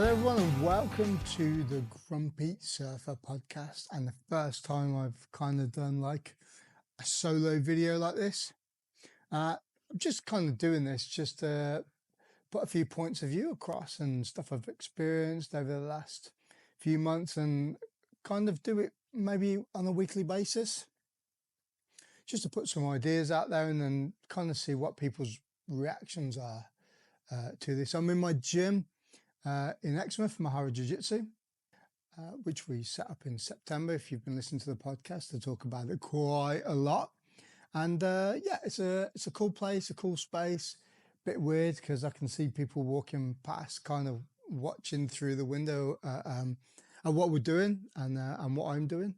Hello everyone and welcome to the Grumpy Surfer podcast, and the first time I've kind of done like a solo video like this. I'm just kind of doing this just to put a few points of view across and stuff I've experienced over the last few months, and kind of do it maybe on a weekly basis, just to put some ideas out there and then kind of see what people's reactions are to this. I'm in my gym in Exmouth, Mahara Jiu Jitsu, which we set up in September. If you've been listening to the podcast, I talk about it quite a lot. And yeah, it's a cool place, a cool space. Bit weird because I can see people walking past, kind of watching through the window at what we're doing and what I'm doing.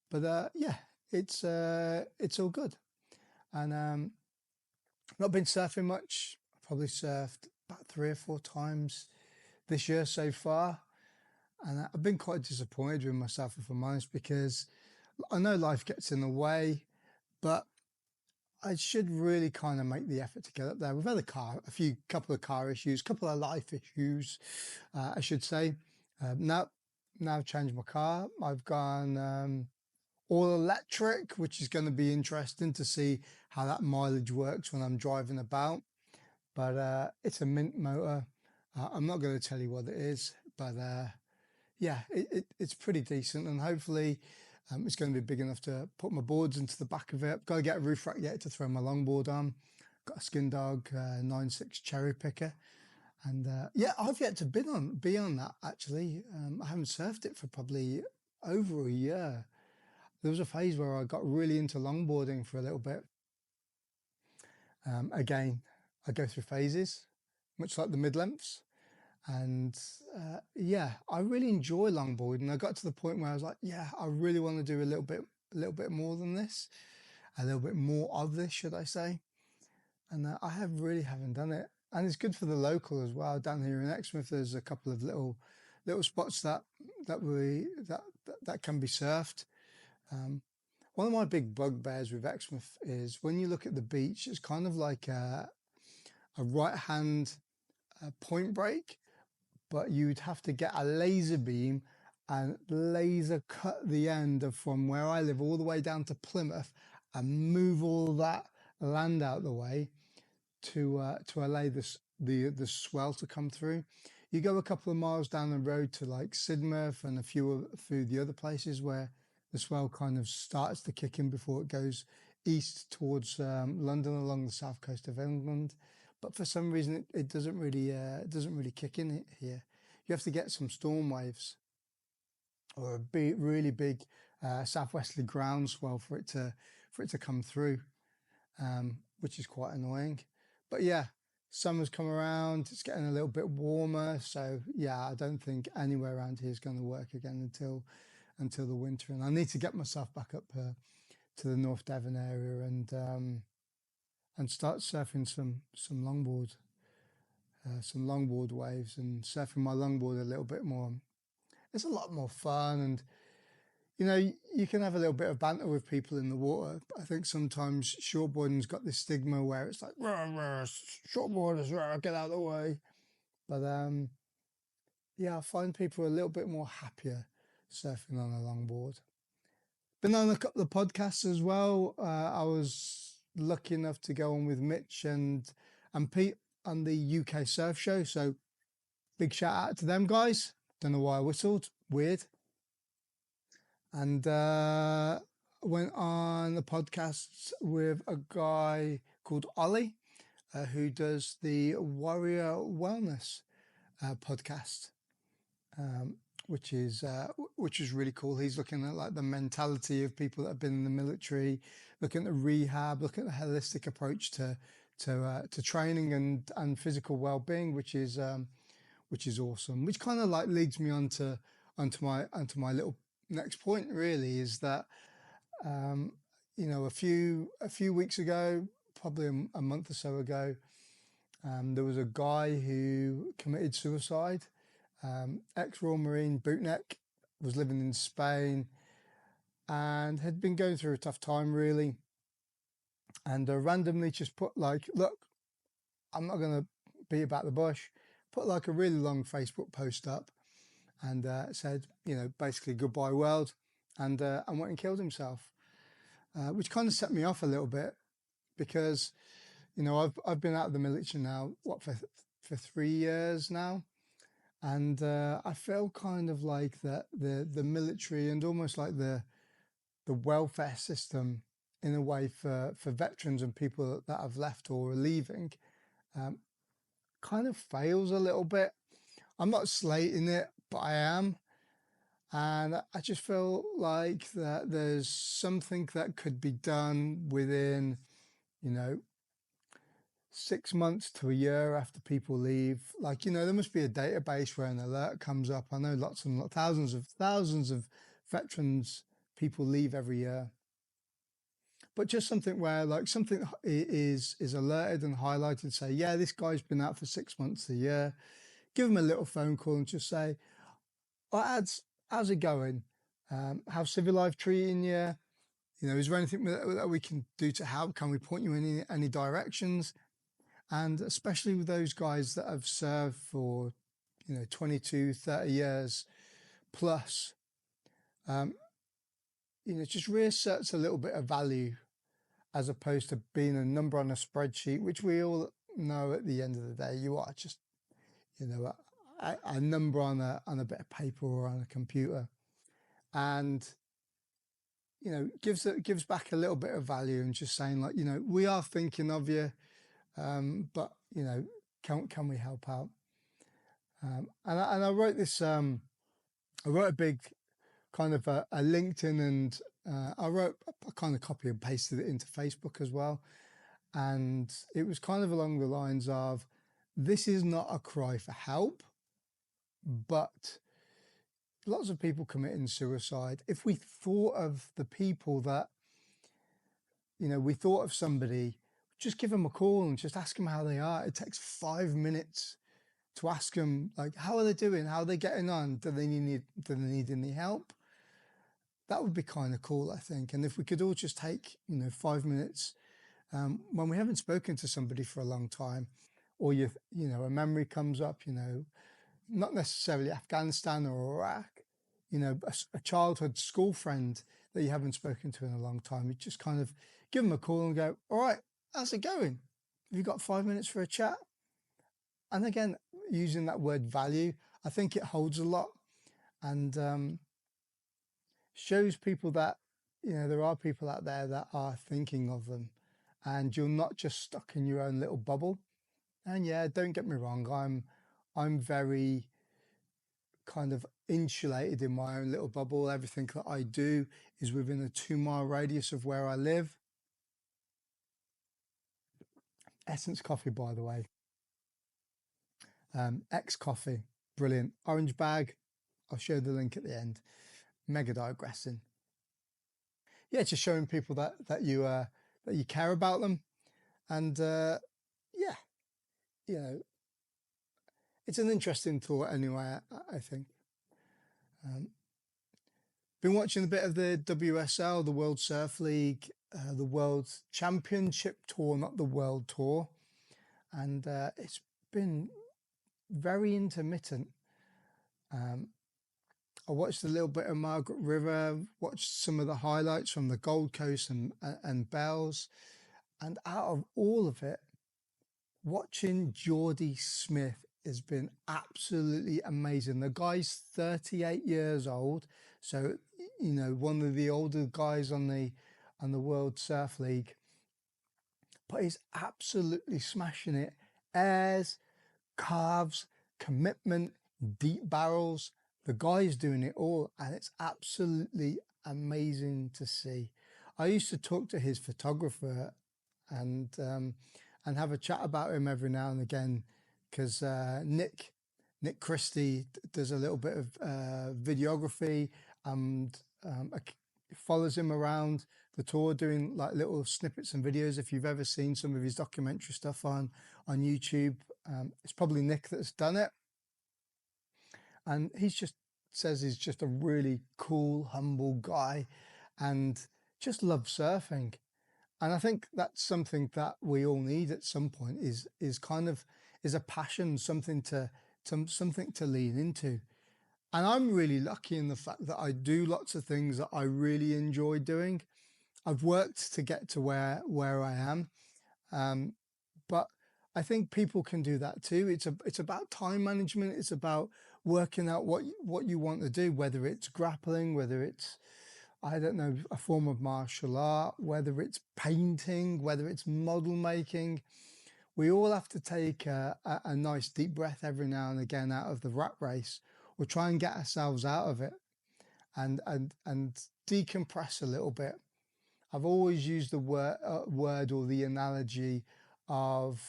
But yeah, it's all good. And I've not been surfing much. I've probably surfed about 3 or 4 times this year so far, and I've been quite disappointed with myself, if I'm honest, because I know life gets in the way, but I should really kind of make the effort to get up there. We've had couple of car issues, couple of life issues, I should say. Now I've changed my car. I've gone all electric, which is going to be interesting to see how that mileage works when I'm driving about. But it's a mint motor. I'm not going to tell you what it is, but yeah, it's pretty decent, and hopefully it's going to be big enough to put my boards into the back of it. I've got to get a roof rack yet to throw my longboard on. Got a Skin Dog 9.6 cherry picker, and yeah, I've yet to be on that actually. I haven't surfed it for probably over a year. There was a phase where I got really into longboarding for a little bit. Again, I go through phases, much like the mid-lengths. And yeah, I really enjoy longboarding. I got to the point where I was like, yeah, I really want to do a little bit more than this, a little bit more of this, should I say? And I haven't done it. And it's good for the local as well. Down here in Exmouth, there's a couple of little spots that can be surfed. One of my big bugbears with Exmouth is when you look at the beach, it's kind of like a right hand point break, but you'd have to get a laser beam and laser cut the end of from where I live all the way down to Plymouth and move all that land out the way to allow the swell to come through. You go a couple of miles down the road to like Sidmouth and a few of the other places where the swell kind of starts to kick in before it goes east towards London along the south coast of England. But for some reason, it doesn't really kick in here. You have to get some storm waves or a really big southwesterly groundswell for it to come through, which is quite annoying. But yeah, summer's come around. It's getting a little bit warmer, so yeah, I don't think anywhere around here is going to work again until the winter. And I need to get myself back up to the North Devon area and start surfing some longboard waves and surfing my longboard a little bit more. It's a lot more fun, and you know, you can have a little bit of banter with people in the water. I think sometimes shortboarding's got this stigma where it's like, rah, rah, shortboarders, rah, get out of the way. But yeah, I find people a little bit more happier surfing on a longboard. Been on a couple of podcasts as well. I was lucky enough to go on with Mitch and Pete on the UK Surf Show. So big shout out to them guys. Don't know why I whistled. Weird. And went on the podcasts with a guy called Ollie, who does the Warrior Wellness podcast. Which is really cool. He's looking at like the mentality of people that have been in the military, looking at rehab, looking at a holistic approach to training and physical well-being, which is awesome. Which kind of like leads me onto my little next point. Really, is that you know, a few weeks ago, probably a month or so ago, there was a guy who committed suicide. Ex-Royal Marine bootneck, was living in Spain and had been going through a tough time really, and randomly just put like, look, I'm not going to beat about the bush, put like a really long Facebook post up and said, you know, basically goodbye world, and went and killed himself, which kind of set me off a little bit because, you know, I've been out of the military now, what, for 3 years now. And I feel kind of like that the military and almost like the welfare system in a way for veterans and people that have left or are leaving um, kind of fails a little bit. I'm not slating it, but I am. And I just feel like that there's something that could be done within, you know, 6 months to a year after people leave. Like, you know, there must be a database where an alert comes up. I know lots and thousands of veterans people leave every year. But just something where like something is alerted and highlighted, say, yeah, this guy's been out for 6 months a year. Give him a little phone call and just say, oh, ads, how's it going? How's civil life treating you? You know, is there anything that we can do to help? Can we point you in any directions? And especially with those guys that have served for, you know, 22, 30 years plus, you know, just reasserts a little bit of value as opposed to being a number on a spreadsheet, which we all know at the end of the day, you are just, you know, a number on a bit of paper or on a computer. And, you know, gives back a little bit of value and just saying like, you know, we are thinking of you, but, you know, can we help out? And I wrote this, I wrote a big kind of a LinkedIn, and I wrote a kind of copy and pasted it into Facebook as well. And it was kind of along the lines of, this is not a cry for help, but lots of people committing suicide. If we thought of the people that, you know, we thought of somebody, just give them a call and just ask them how they are. It takes 5 minutes to ask them, like, how are they doing? How are they getting on? Do they need any help? That would be kind of cool, I think. And if we could all just take, you know, 5 minutes when we haven't spoken to somebody for a long time, or you know, a memory comes up, you know, not necessarily Afghanistan or Iraq, you know, a childhood school friend that you haven't spoken to in a long time. You just kind of give them a call and go, all right, how's it going? Have you got 5 minutes for a chat? And again, using that word value, I think it holds a lot, and shows people that, you know, there are people out there that are thinking of them, and you're not just stuck in your own little bubble. And yeah, don't get me wrong, I'm very kind of insulated in my own little bubble. Everything that I do is within a 2-mile radius of where I live. Essence coffee, by the way. X coffee, brilliant. Orange bag, I'll show the link at the end. Mega digressing. Yeah, just showing people that you care about them, and yeah, you know, it's an interesting thought anyway. I think. Been watching a bit of the WSL, the World Surf League, the World Championship Tour, not the World Tour, and it's been very intermittent. I watched a little bit of Margaret River, watched some of the highlights from the Gold Coast and Bells, and out of all of it, watching Geordie Smith has been absolutely amazing. The guy's 38 years old, so, you know, one of the older guys on the World Surf League, but he's absolutely smashing it. Airs, carves, commitment, deep barrels. The guy's doing it all, and it's absolutely amazing to see. I used to talk to his photographer and have a chat about him every now and again, because Nick Christie does a little bit of videography and follows him around the tour doing like little snippets and videos. If you've ever seen some of his documentary stuff on YouTube, it's probably Nick that's done it. And says he's just a really cool, humble guy and just loves surfing. And I think that's something that we all need at some point is a passion, something to something to lean into. And I'm really lucky in the fact that I do lots of things that I really enjoy doing. I've worked to get to where I am, but I think people can do that too. It's about time management. It's about working out what you want to do, whether it's grappling, whether it's, I don't know, a form of martial art, whether it's painting, whether it's model making. We all have to take a nice deep breath every now and again out of the rat race, or try and get ourselves out of it, and decompress a little bit. I've always used the word or the analogy of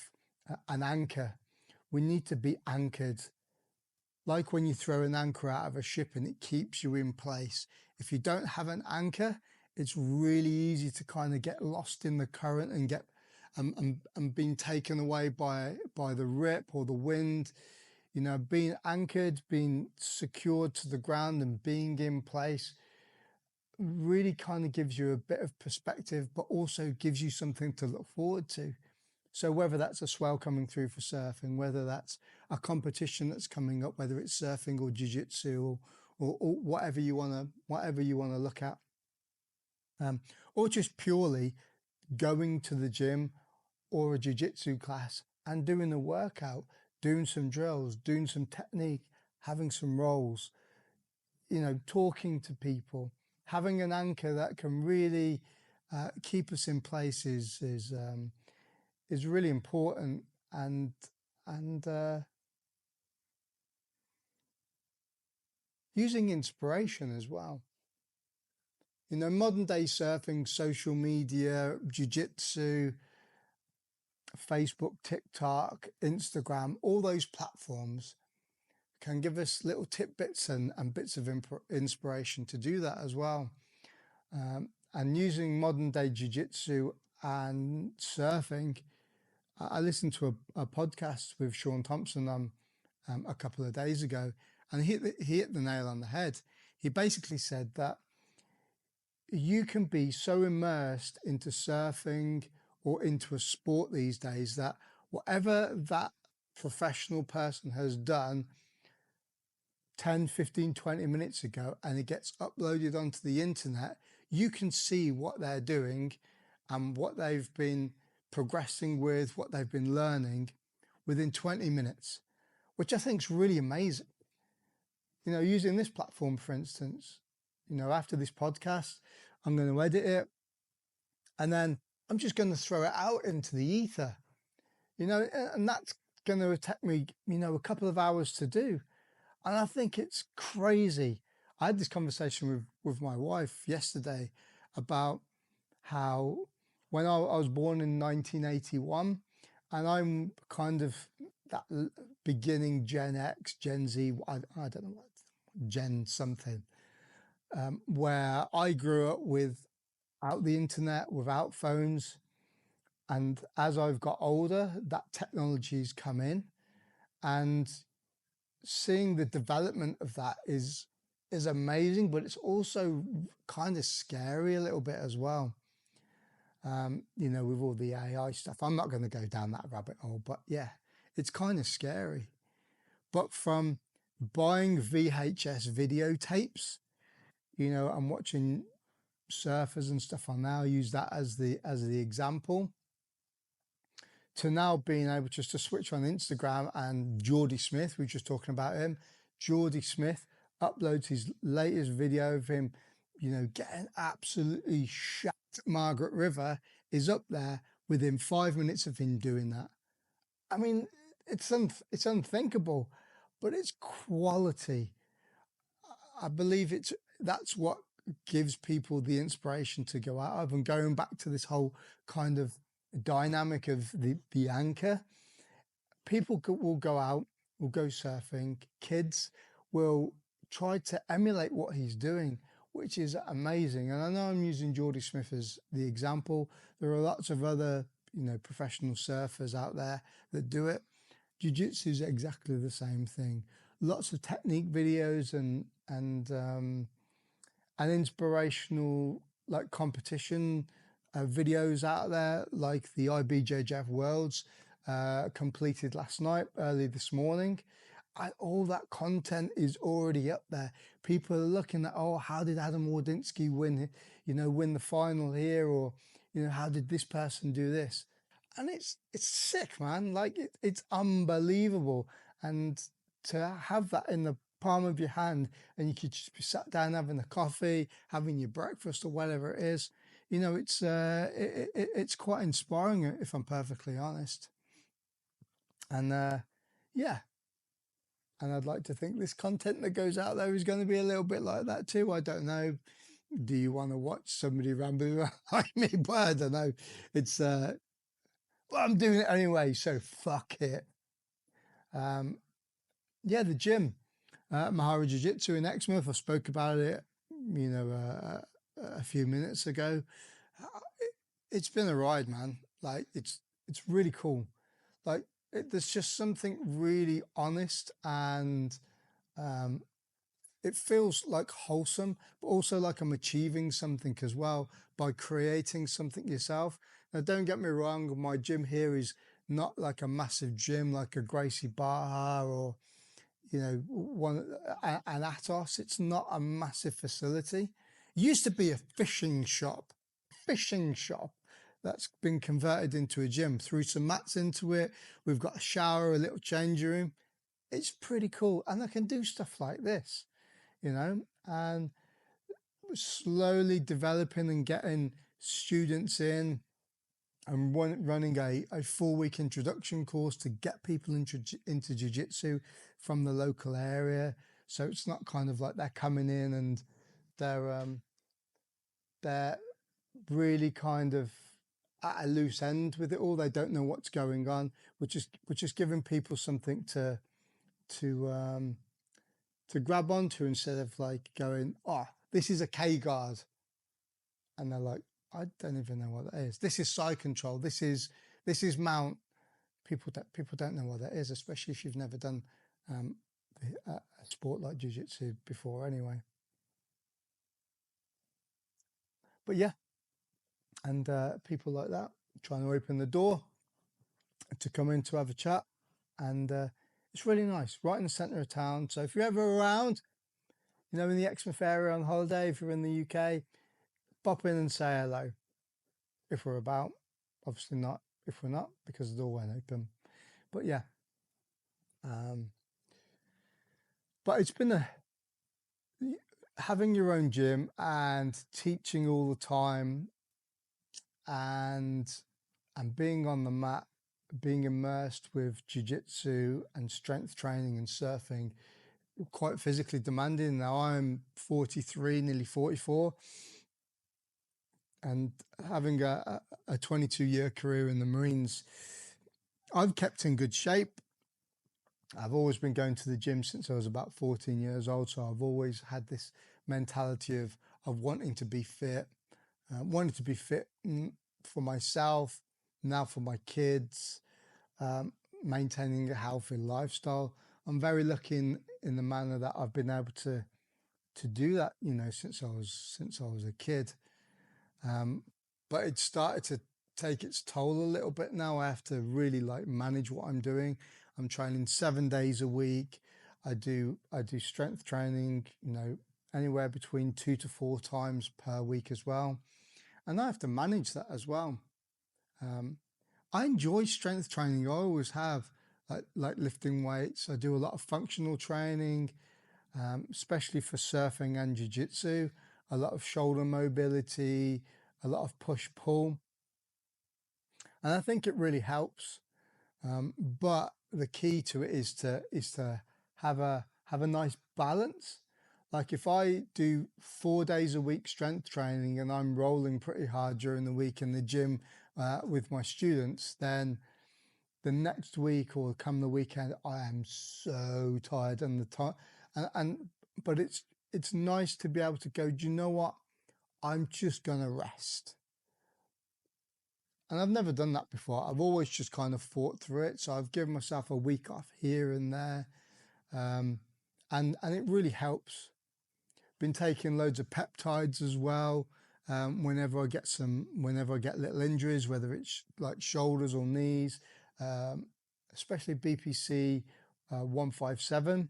an anchor. We need to be anchored. Like when you throw an anchor out of a ship and it keeps you in place. If you don't have an anchor, it's really easy to kind of get lost in the current and get and being taken away by the rip or the wind. You know, being anchored, being secured to the ground and being in place really kind of gives you a bit of perspective, but also gives you something to look forward to. So whether that's a swell coming through for surfing, whether that's a competition that's coming up, whether it's surfing or jiu-jitsu or whatever you want to look at, or just purely going to the gym or a jiu-jitsu class and doing a workout, doing some drills, doing some technique, having some rolls, you know, talking to people, having an anchor that can really keep us in place is really important, and using inspiration as well. You know, modern day surfing, social media, jiu-jitsu, Facebook, TikTok, Instagram, all those platforms can give us little tidbits and bits of inspiration to do that as well. And using modern day jiu-jitsu and surfing, I listened to a podcast with Sean Thompson a couple of days ago, and he hit the nail on the head. He basically said that you can be so immersed into surfing or into a sport these days that whatever that professional person has done 10, 15, 20 minutes ago, and it gets uploaded onto the internet, you can see what they're doing and what they've been progressing with, what they've been learning within 20 minutes, which I think is really amazing. You know, using this platform, for instance, you know, after this podcast, I'm going to edit it and then I'm just going to throw it out into the ether, you know, and that's going to take me, you know, a couple of hours to do. And I think it's crazy. I had this conversation with my wife yesterday about how when I was born in 1981, and I'm kind of that beginning Gen X, Gen Z, I don't know what, Gen something, where I grew up without the internet, without phones. And as I've got older, that technology's come in, and seeing the development of that is amazing, but it's also kind of scary a little bit as well. You know, with all the AI stuff, I'm not going to go down that rabbit hole, but yeah, it's kind of scary. But from buying VHS videotapes, you know, and watching surfers and stuff, I'll now use that as the example, to now being able just to switch on Instagram and Geordie Smith, we were just talking about him, Geordie Smith uploads his latest video of him, you know, getting absolutely shacked at Margaret River, is up there within 5 minutes of him doing that. I mean, it's unthinkable, but it's quality. I believe that's what gives people the inspiration to go out of. And going back to this whole kind of dynamic of the anchor, people will go out, will go surfing, kids will try to emulate what he's doing, which is amazing. And I know I'm using Geordie Smith as the example. There are lots of other, you know, professional surfers out there that do it. Jiu-jitsu is exactly the same thing. Lots of technique videos and inspirational, like, competition videos out there, like the IBJJF Worlds completed last night, early this morning. all that content is already up there. People are looking at, oh, how did Adam Wardinsky win, win the final here, or how did this person do this? And it's sick, man. Like it's unbelievable. And to have that in the palm of your hand, and you could just be sat down having a coffee, having your breakfast or whatever it is, it's quite inspiring, if I'm perfectly honest. And yeah, and I'd like to think this content that goes out there is going to be a little bit like that too. I don't know. Do you want to watch somebody rambling around like me? But I don't know. It's well, I'm doing it anyway, so fuck it. Yeah, the gym, Mahara Jiu Jitsu in Exmouth. I spoke about it, a few minutes ago. It's been a ride, man. Like it's really cool. Like there's just something really honest, and it feels like wholesome, but also like I'm achieving something as well by creating something yourself. Now, don't get me wrong, my gym here is not like a massive gym like a Gracie Barra or an Atos. It's not a massive facility. It used to be a fishing shop that's been converted into a gym. Threw some mats into it. We've got a shower, a little change room. It's pretty cool, and I can do stuff like this, and slowly developing and getting students in and running a 4-week introduction course to get people into jiu-jitsu from the local area. So it's not kind of like they're coming in and they're really kind of at a loose end with it all. They don't know what's going on, which is giving people something to grab onto instead of like going, oh, this is a K guard, and they're like, I don't even know what that is. This is side control. This is mount. People don't know what that is, especially if you've never done a sport like jiu-jitsu before, anyway. But yeah, and people like that trying to open the door to come in to have a chat, and it's really nice, right in the centre of town. So if you're ever around, in the Exmouth area on holiday, if you're in the UK, pop in and say hello. If we're about, obviously not if we're not, because the door won't open. But yeah, but it's been having your own gym and teaching all the time, and being on the mat, being immersed with jiu-jitsu and strength training and surfing, quite physically demanding. Now I'm 43, nearly 44, and having a 22-year career in the Marines, I've kept in good shape. I've always been going to the gym since I was about 14 years old, so I've always had this mentality of wanting to be fit, for myself, now for my kids, maintaining a healthy lifestyle. I'm very lucky in the manner that I've been able to do that, since I was a kid. But it started to take its toll a little bit now. I have to really like manage what I'm doing. I'm training 7 days a week. I do strength training, anywhere between 2 to 4 times per week as well. And I have to manage that as well. I enjoy strength training. I always have, like lifting weights. I do a lot of functional training, especially for surfing and jiu-jitsu, a lot of shoulder mobility, a lot of push-pull. And I think it really helps. But the key to it is to have a nice balance. Like if I do 4 days a week strength training and I'm rolling pretty hard during the week in the gym with my students, then the next week or come the weekend, I am so tired, and the time but it's nice to be able to go, do you know what? I'm just gonna rest. And I've never done that before. I've always just kind of fought through it. So I've given myself a week off here and there. And it really helps. Been taking loads of peptides as well. Whenever I get little injuries, whether it's like shoulders or knees, especially BPC 157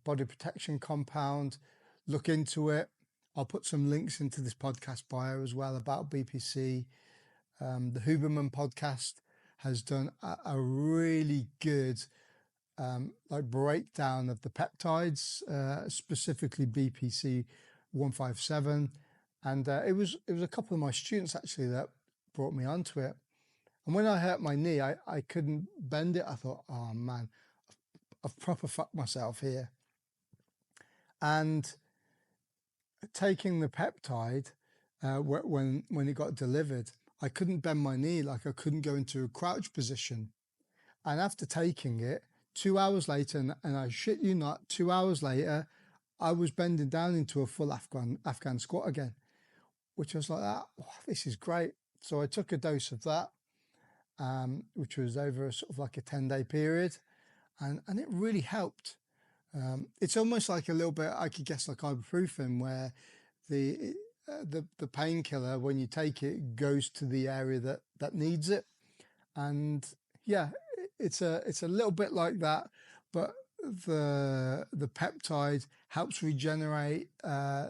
body protection compound. Look into it. I'll put some links into this podcast bio as well about BPC. The Huberman podcast has done a really good like breakdown of the peptides, specifically BPC 157, and it was a couple of my students actually that brought me onto it. And when I hurt my knee, I couldn't bend it. I thought, oh man, I've proper fucked myself here. And taking the peptide, when it got delivered, I couldn't bend my knee, like I couldn't go into a crouch position. And after taking it, 2 hours later, and I shit you not, 2 hours later, I was bending down into a full Afghan squat again, which was like, oh, this is great. So I took a dose of that, which was over sort of like a 10-day period, and it really helped. It's almost like a little bit, I could guess, like ibuprofen, where the painkiller, when you take it, goes to the area that needs it. And yeah, it's a little bit like that, but the peptide helps regenerate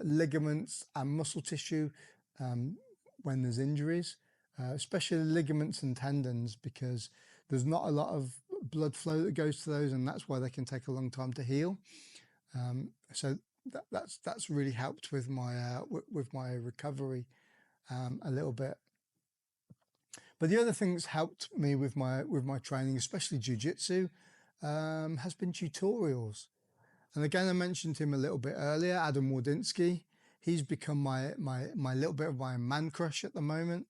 ligaments and muscle tissue when there's injuries, especially ligaments and tendons, because there's not a lot of blood flow that goes to those, and that's why they can take a long time to heal. So that's really helped with my recovery a little bit. But the other thing that's helped me with my training, especially Jiu Jitsu, has been tutorials. And again, I mentioned him a little bit earlier, Adam Wardinsky. He's become my little bit of my man crush at the moment.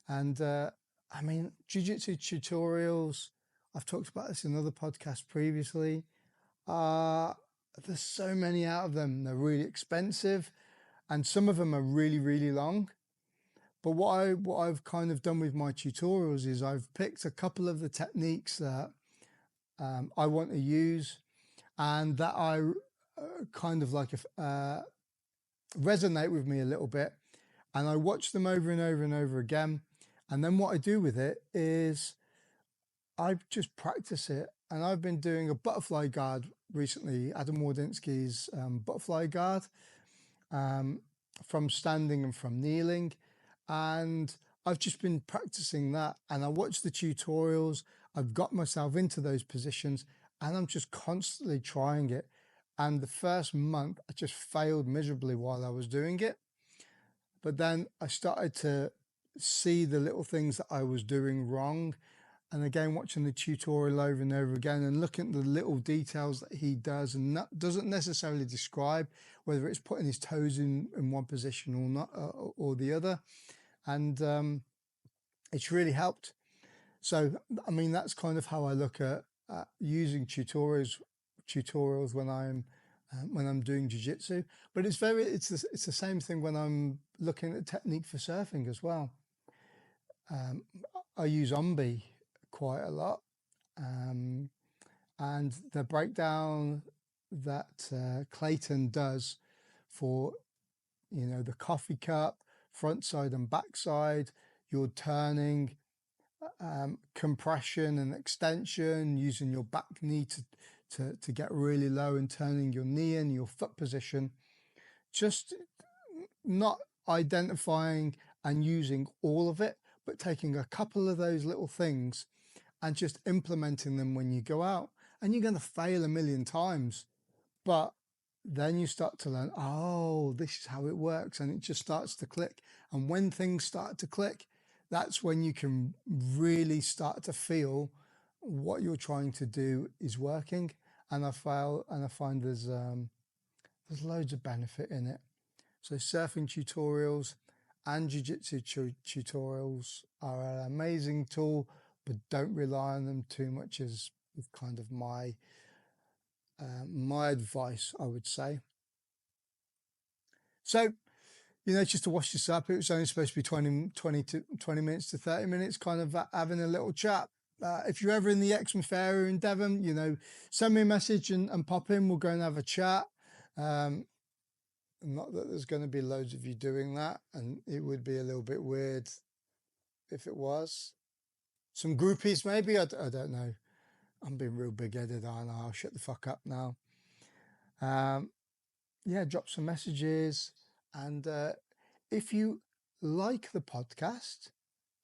And I mean, Jiu Jitsu tutorials, I've talked about this in other podcasts previously. There's so many out of them. They're really expensive, and some of them are really, really long. But what I've kind of done with my tutorials is I've picked a couple of the techniques that I want to use, and that I kind of like resonate with me a little bit, and I watch them over and over and over again. And then what I do with it is I just practice it. And I've been doing a butterfly guard recently, Adam Wardinsky's butterfly guard, from standing and from kneeling. And I've just been practicing that, and I watch the tutorials. I've got myself into those positions, and I'm just constantly trying it. And the first month, I just failed miserably while I was doing it. But then I started to see the little things that I was doing wrong. And again, watching the tutorial over and over again and looking at the little details that he does, and that doesn't necessarily describe whether it's putting his toes in one position or not, or the other. And it's really helped. So, I mean, that's kind of how I look at using tutorials when I'm doing jiu-jitsu. But it's the same thing when I'm looking at technique for surfing as well. I use Ombi quite a lot, and the breakdown that Clayton does for, you know, the coffee cup, front side and back side, your turning, compression and extension, using your back knee to get really low and turning your knee and your foot position, just not identifying and using all of it, but taking a couple of those little things and just implementing them when you go out. And you're going to fail a million times, but then you start to learn, oh, this is how it works, and it just starts to click. And when things start to click, that's when you can really start to feel what you're trying to do is working. And I find there's loads of benefit in it. So surfing tutorials and jiu-jitsu tutorials are an amazing tool, but don't rely on them too much, is kind of my advice, I would say. So, you know, just to wash this up, it was only supposed to be 20 minutes to 30 minutes, kind of having a little chat. If you're ever in the Exmouth area in Devon, you know, send me a message and pop in. We'll go and have a chat. Not that there's going to be loads of you doing that, and it would be a little bit weird if it was. Some groupies, maybe, I don't know. I'm being real big-headed, aren't I? I'll shut the fuck up now. Yeah, drop some messages. And if you like the podcast,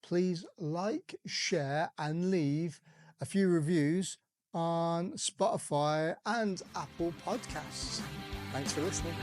please like, share, and leave a few reviews on Spotify and Apple Podcasts. Thanks for listening.